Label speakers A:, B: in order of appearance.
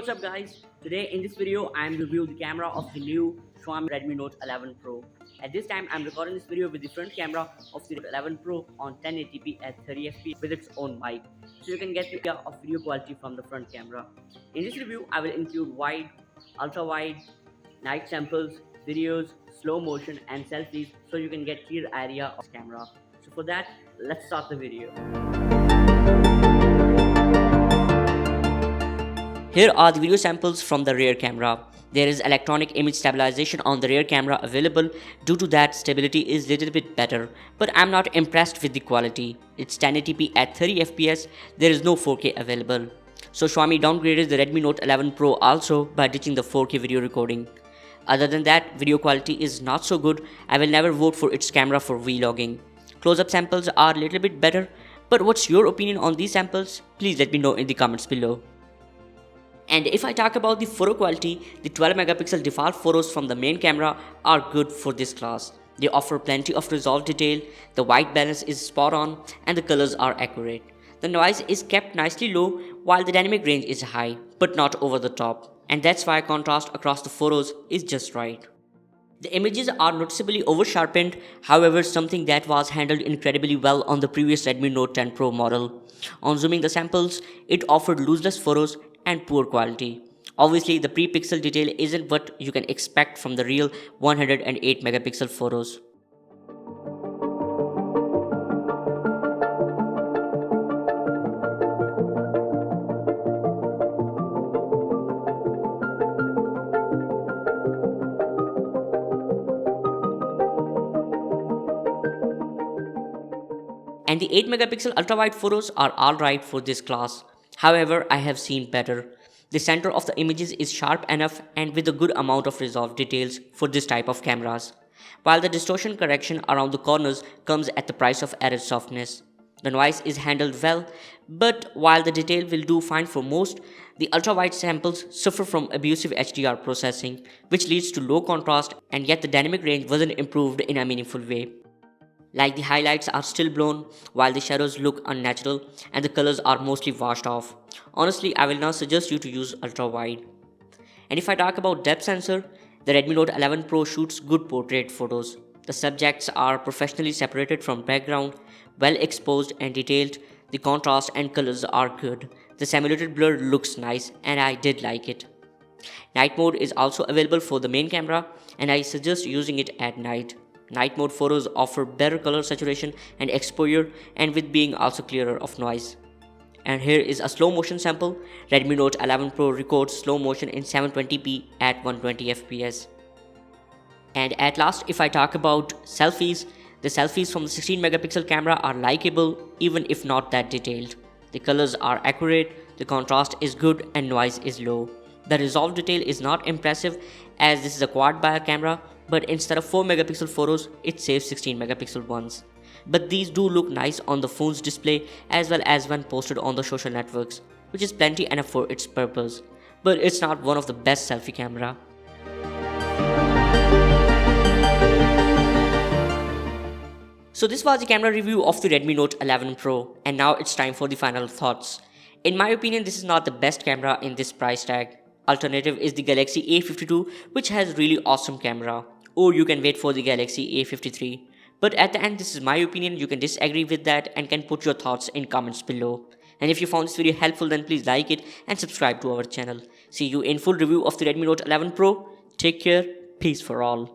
A: what's up guys? Today in this video I am reviewing the camera of the new Xiaomi Redmi Note 11 Pro. At this time I am recording this video with the front camera of the 11 Pro on 1080p at 30fps with its own mic, so you can get the idea of video quality from the front camera. In this review I will include wide, ultra wide, night samples, videos, slow motion and selfies so you can get clear idea of the camera. So for that, let's start the video. Here are the video samples from the rear camera. There is electronic image stabilization on the rear camera available. Due to that, stability is little bit better, but I'm not impressed with the quality. It's 1080p at 30fps, there is no 4K available. So Xiaomi downgraded the Redmi Note 11 Pro also by ditching the 4K video recording. Other than that, video quality is not so good. I will never vote for its camera for vlogging. Close-up samples are a little bit better, but what's your opinion on these samples? Please let me know in the comments below. And if I talk about the photo quality, the 12 megapixel default photos from the main camera are good for this class. They offer plenty of resolve detail, the white balance is spot on, and the colors are accurate. The noise is kept nicely low while the dynamic range is high, but not over the top, and that's why contrast across the photos is just right. The images are noticeably over-sharpened, however something that was handled incredibly well on the previous Redmi Note 10 Pro model. On zooming the samples, it offered looseless photos and poor quality. Obviously, the pre-pixel detail isn't what you can expect from the real 108 megapixel photos. And the 8 megapixel ultra-wide photos are alright for this class. However, I have seen better. The center of the images is sharp enough and with a good amount of resolve details for this type of cameras, while the distortion correction around the corners comes at the price of added softness. The noise is handled well, but while the detail will do fine for most, the ultra-wide samples suffer from abusive HDR processing, which leads to low contrast, and yet the dynamic range wasn't improved in a meaningful way. Like the highlights are still blown, while the shadows look unnatural and the colors are mostly washed off. Honestly, I will not suggest you to use ultra wide. And if I talk about depth sensor, the Redmi Note 11 Pro shoots good portrait photos. The subjects are professionally separated from background, well exposed and detailed. The contrast and colors are good. The simulated blur looks nice and I did like it. Night mode is also available for the main camera and I suggest using it at night. Night mode photos offer better color saturation and exposure, and with being also clearer of noise. And here is a slow motion sample. Redmi Note 11 Pro records slow motion in 720p at 120fps. And at last, if I talk about selfies, the selfies from the 16 megapixel camera are likable even if not that detailed. The colors are accurate, the contrast is good and noise is low. The resolve detail is not impressive as this is a quad bar camera, but instead of 4 megapixel photos, it saves 16 megapixel ones. But these do look nice on the phone's display as well as when posted on the social networks, which is plenty enough for its purpose. But it's not one of the best selfie camera. So this was the camera review of the Redmi Note 11 Pro, and now it's time for the final thoughts. In my opinion, this is not the best camera in this price tag. Alternative is the Galaxy A52, which has really awesome camera, or you can wait for the Galaxy A53. But at the end, this is my opinion. You can disagree with that and can put your thoughts in comments below. And if you found this video helpful, then please like it and subscribe to our channel. See you in full review of the Redmi Note 11 Pro. Take care. Peace for all.